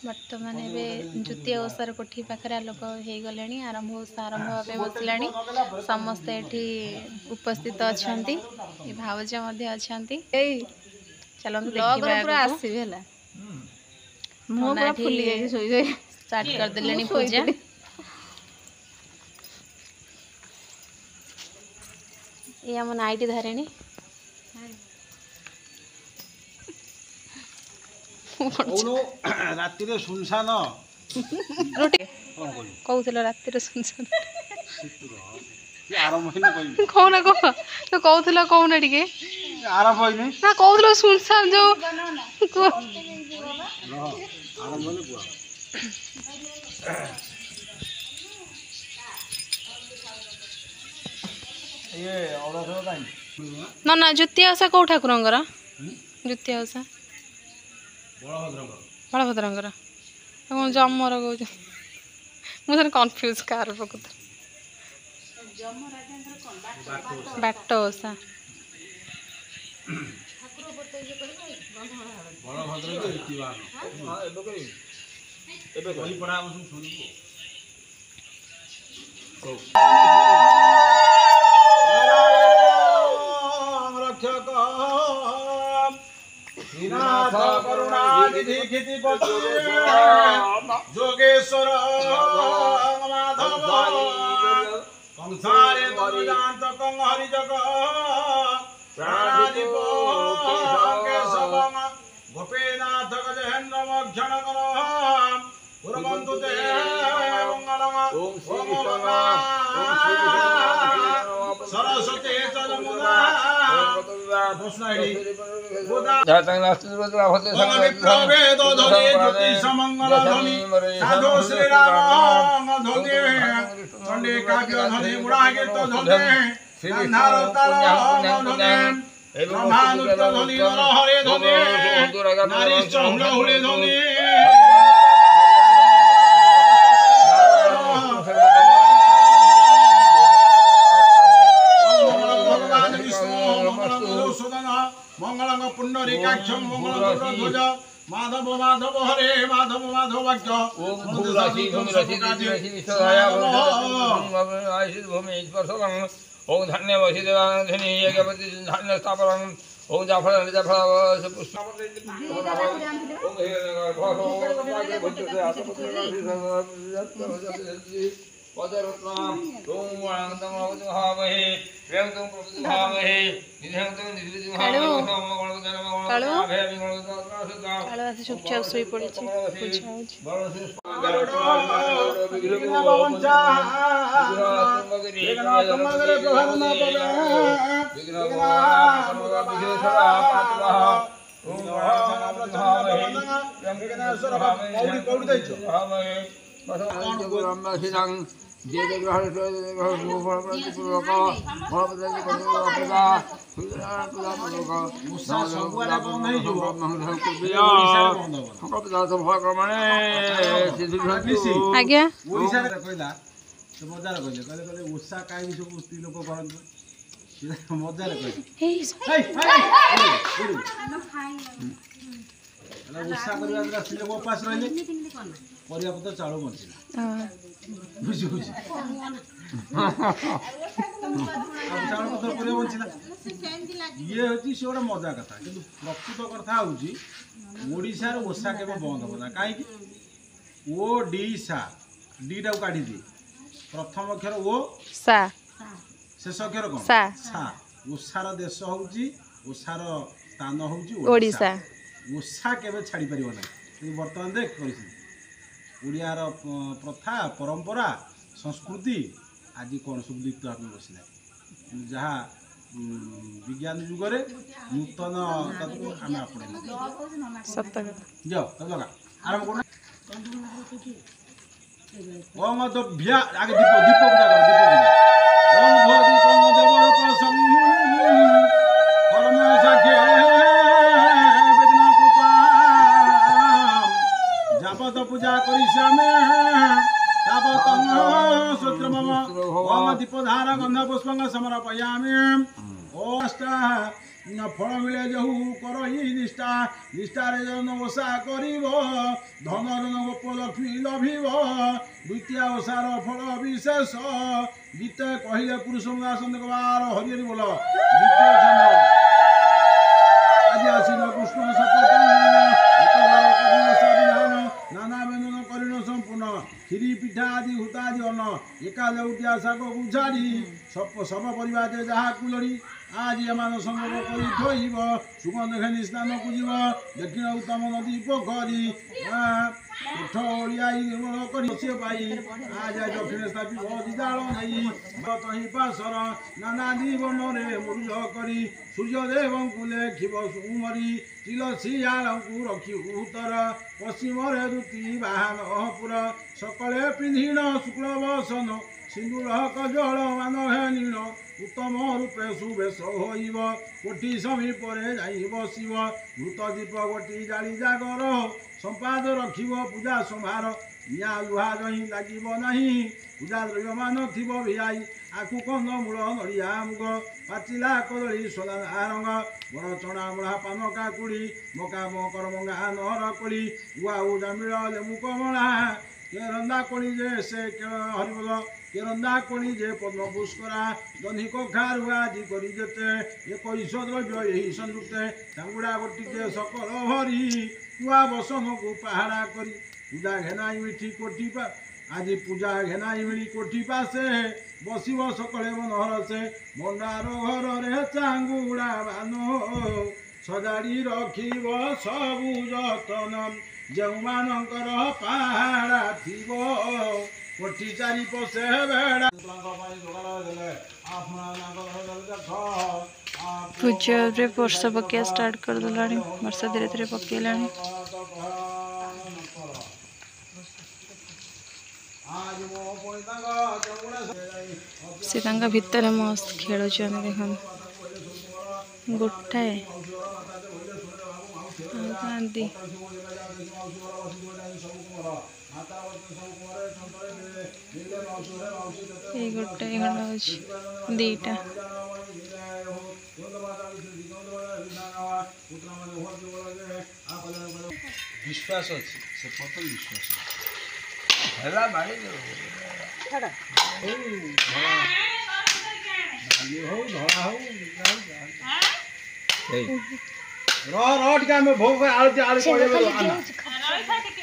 बर्तमान द्वितीय ओषार कोठी पाखे लोक हो गले आरंभ ओषा आरंभ भाव बसला समस्ते ये उपस्थित अच्छा भावज अच्छा चलते स्टार्ट करदे पूजा ये आम नाइट धारिणी राति सुनसान कहूल राति सुनसान कौन कह तो कहूल कौन टे आरंभ ना कहूल सुनसान जो ना ना द्वितीय ओषा कौ ठाकुर द्वितीय ओषा बलभद्र कौन जमर कौच मुझे कन्फ्यूज कार प्रकृत बाट ओषा जोगेश्वर माधव कंसारे दुर्दांत कंहरि जग प्राणादीप केशव गोपीनाथ गजेन्द्र मक्षण पुरबंधु ते मंगलम सरस्वती चरमुदा साधु श्री राम धोनी चंडी काव्य धनी मुड़ागीत धनी ब्रह्मानुत धनी हरे धनी नारीश्च हुड़हुड़ी धनी मंगलंग पुंडरीकाक्षं मंगलध्वज माधव माधव हरे माधव माधव वाक्य ओम भूराशि भूमि राशि राशि विश्वधाया भूमि स्पर्शं ओम धन्य वसुदेवाधनि यज्ञपति धन्य स्थापनं ओम जाफर जाफर पुष्प ओम पदरत्नाम ओम वाणतम भावहे प्रेमतम प्रभावहे निधंतम निधुभावहे कालो आसे चुपचाप सोई पड़ी आज्ञा मजार कहले उषा कहीं सब स्त्री लोक करते मजार उषा करवा स्त्री लोक उपास रही परिवापत्र चाउल बंचला बुझी बुझी चाउल पत्र परिवा बंचला ये हूँ सी गोटे मजा कथा कि प्रकृत कथा हूँ ओडार ओषा के बंद होगा कहीं ओडिशा डीटा को काढ़ी दी प्रथम अक्षर ओ सा शेष अक्षर कौन सा ओषार देश हूँ ओषार स्थान हूँ ओडिशा ओषा केवे छाड़ी पार ना कि बर्तमान देख ओडियार प्रथा परंपरा संस्कृति आज कौन सब लिप्त भाव बसला जहाँ विज्ञान जुगरे नूतन आम आपणे सत्य जाओ तब लगा आरंभ कर ओम दभ्या आगे दीप दीप पूजा कर दीप पूजा ओम भो दीपं देवरक सं कर्म साखे वेदना कृपा जापत पूजा करिष्यामि तापत सूत्र मम ओम दीपधार गंध पुष्पं समर्पयामि ओष्ट फल मिले जहु कर निष्ठा निष्ठार जन ओषा कर धन धन गोप लक्ष्मी लभिब द्वितीय ओषार फल विशेष गीत कहले पुरुष बार हरि बोल द्वितीय छंद आज आसीन कृष्ण नाना व्यंजन करिण संपूर्ण क्षीरी पिठा आदि हुतादि अन्न एका लेउटिया शाग को झाड़ी सब परिवार जहाँ कुलरी आज एमान संग कर थोब सुगंध घेनी स्नान को जीव दक्षिण उत्तम नदी पोखरी कोठ ओलियाई निर्मल कर पाई आज दक्षिण स्थापित दिदाल नहीं तही पासर नाना दीवन रे मुरुज करी सूर्यदेव को लेखिब सुमरी तिलसियाल को रखी उत्तर पश्चिम दुति बाहन अहपुर सकले पिंधिण शुक्ल बसन सिंदूर कजल मान हेनीण उत्तम रूपे सुवेश होइब कोठी समीप जाई बसिब मृत दीप गोटी जाली जागर संपाद रखिब पूजा संभार निया लुहा जही लागिब नाही पूजा द्रव्य मान थिब भिआई आकु कंद मूल नड़िया मुग पाचिला कदली सोला रंग बड़ चना मुढ़ा पान काकुड़ी मका मकर मंगा नहर कोली उआ उजामिल लेमु कमला के रंदा कोणी जे से हरिबोल के रंदा कोणी जे पद्म पुष्करा दधि कखारु आदि करी जेते एक द्रव्य यही संयुक्ते चांगुड़ा गोटिके सकल भरी कुआ बसन को पहाड़ा करी पूजा घेनाई मिठी कोठी पा आज पूजा घेनाई मिली कोठी पासे बसिब सकले मनोहर से भंडार घर रे चांगुड़ा बानो सजाड़ी रखिब सबु जतन जो मानकर पहाड़ा थिब कोठी चारि पसे बेड़ा पूजा रे वर्षा पकिया स्टार्ट कर देलानी वर्षा धीरे धीरे पकेलानी से तांका भितर मस्त खेलुछन देखन गोटाए गांधी ये गोटाए गंडा दीटा विश्वास अच्छी से पतन विश्वास हैला भाई छड़ा हो धड़ा हो रट के हम भोग आलती आलती पड़े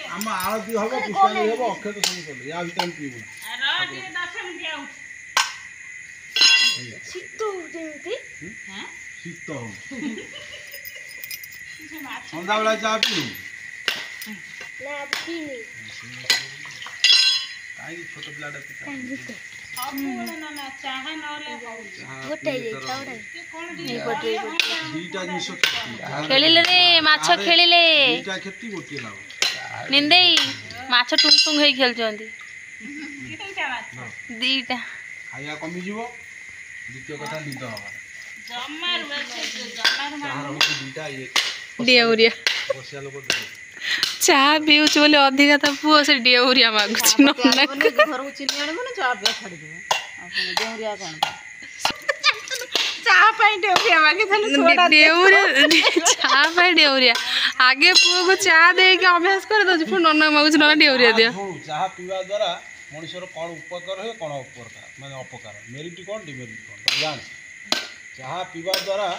हम आलती हबो पुष्पांजलि हबो अक्षय तो सब चले या भीतर हम पीबो रट के 10 मिनिट आउ शीत होती हैं शीत हो संध्या बेला चा पी ना पीनी काई छोट पिलाटा पिता खेलिले रे माछ खेलिले निंदे माछ टुंग टुंग होई खेलचंदी दीटा खाया कमी जीवो द्वितीय कथा निद हवा दीटा ये डेउरिया बसिया लोक चाह पीऊछ बोले अधिका ता पुओ से डेउरिया मागुछ न घर को चिनी आने मन चाह पे छाड़ी दे अपन डेउरिया कोन चाह पाई डेउरिया मागे थाले सोडा डेउरिया चाह पाई डेउरिया आगे पुओ को चाह दे के अभ्यास कर दो पुन न मागुछ न डेउरिया दिया चाह पीवा द्वारा मनुष्यर कोन उपकार होय कोन उपकार माने अपकार मेरिट कोन डिमेरिट कोन जान चाह पीवा द्वारा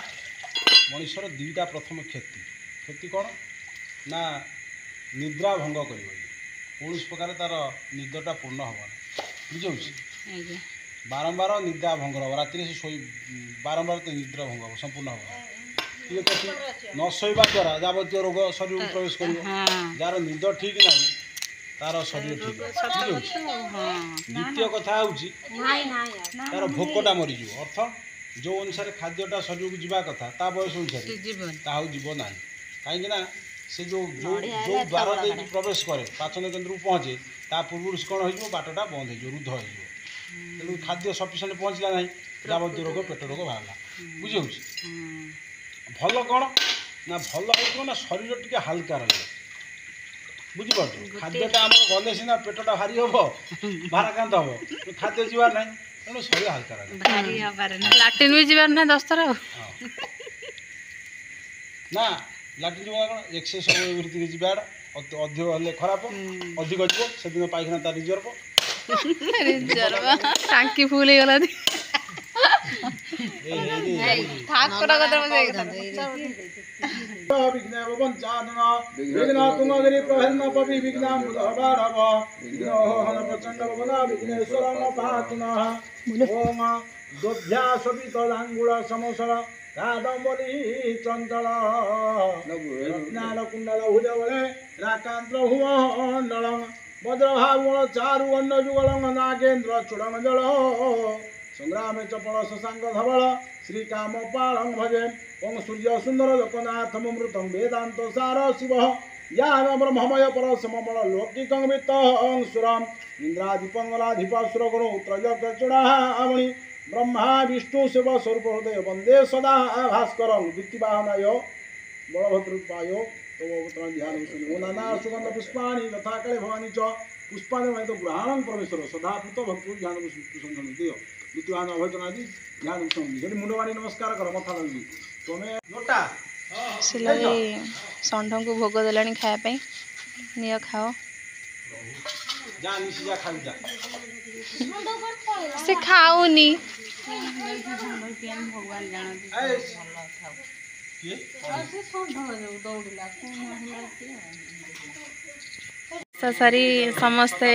मनुष्यर दुईटा प्रथम क्षति कोन ना निद्रा भंग कर कौन प्रकार तार निदटा पूर्ण हम बुझे बारंबार निद्रा भंग हम राति से शो बारंबार तो निद्रा भंग हम संपूर्ण हम ये कथी न शोवा द्वारा जावतीय रोग शरीर में प्रवेश कर जार निद ठीक ना तार शरीर ठीक द्वितीय कथा तार भोकटा मरीज अर्थ जो अनुसार खाद्यटा शरीर को जावा कथा ता बयस अनुसार जीव ना कहीं से जो जो जो द्वार दे प्रवेश करे पाचन केन्द्र को पहुँचे ता पूर्व कौन हो बाटटा बंद हो रुद्ध हो खाद्य सफिसीयंट पहुँचला ना जावतीय रोग पेट रोग बाहर बुझे भल कौन ना भल हो शरीर टी हाल्का रही बुझिपार खाद्यटा आम गले सीना पेटटा भारी हम भाराक्रांत हम खाद्य जीवार ना तेणु शरीर हाल्का रही लाट्रिन भी जीवार ना 10 थर ନା ଲାଟ୍ରିନ୍ ଯିବା କ'ଣ ଏକ୍ସେସ୍ ଏଭରିଥିଙ୍ଗ ଇଜ୍ ବ୍ୟାଡ୍। ଅଧିକ ହେଲେ ଖରାପ, ଅଧିକ ଯିବ ସେଦିନ ପାଇଖାନା ତାର ରିଜର୍ଭ। ଟାଙ୍କି ଫୁଲ ହେଇଗଲା ଠାକୁର କଥା विघ्न पञ्चानन विघ्न तुंगगिरि प्रहन्न पवि विघ्न मुदबारव विघ्न हन प्रचंड भवना विघ्नेश्वर पातुनः ओम दोभ्या सवितलांगुल समसर कादम्बरी चंचल रत्नाल कुंडल भुजबले राकांत हुमंडलं वज्रभावुल चारु अन्न जुगलं नागेन्द्र चूड़मंजल संग्राम चपल शशांक धवल श्रीकाम पालं भजे ओं सूर्य सुंदर लोकनाथ ममृतं वेदांत सार शिव यान ब्रह्ममय परसमबल लौकिकं वित्तं सुरम् इंद्राधिपंगलाधिप सुरगुण त्रयक चूड़ामणि ब्रह्मा विष्णु शिव स्वरूप हृदय वंदे सदा भास्करं द्वितीयवाहनाय बलभद्रूपाय तव ध्यान ओ नाना सुगंध पुष्पाणि तथा कले भवानी च पुष्पाणि तो ग्रहणं परमेश्वर सदा पुत भक्ति ध्यान सुसंधन दियो द्वितीयवाहन अभजनादि ध्यान संधि मुंडवाणी नमस्कार कर मथा लगी तुम्हें नोटा सिलाई षंढ को भोग देलानी खाया निय खाओ जा निसी जा खाई जा से खाऊनी भगवान जानते किए ओषा सारी समस्ते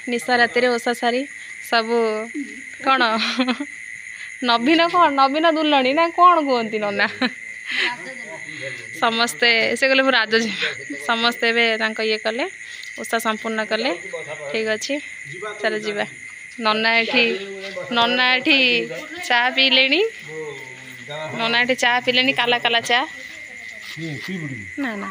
निशा राति ओषा सारी सब कौन नवीन कौन नवीन दुलणी ना कौन कहती नना समस्ते से कहले मु राज समस्ते ये कले ओषा संपूर्ण कले ठीक अच्छे चल जीवा नना एठी चा पीले नना एठी चा पीले काला काला चा ना ना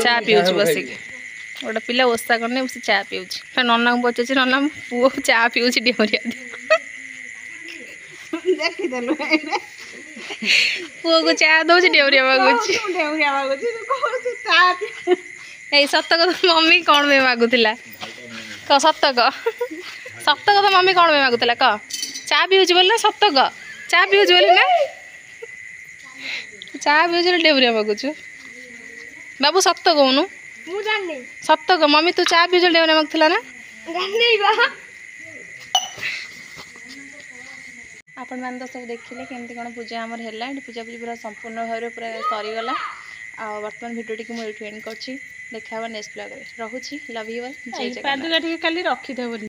चा पीऊँ बसिक गोटे पिला ओषा करने बस चा पीऊँ नना को पचार नना पुओ चा पीऊँ डेहरिया देखीदेलु पुओ को चा दौर डेहरिया मागुच सत कथा मम्मी कौन पे मागुला क सत कथा मम्मी कौन पे मागुला क चा पीऊँ बोले ना सत क चा पीऊँ बोले ना चा पीऊँ डेहरिया मागुचु बाबू सत कहूनु सत कह मम्मी तू चा पीऊँ डेहरिया मागुला ना आपण मैंने तो सब देखिले केमती कौन पूजा आमर है पूजा पूजी पूरा संपूर्ण भाव पूरा सरीगला बर्तमान भिडियो टी मुझे एंड कर देखा नेक्स्ट ब्लॉग रे रहुची लव यू ऑल जय जगन्नाथ खाली रखी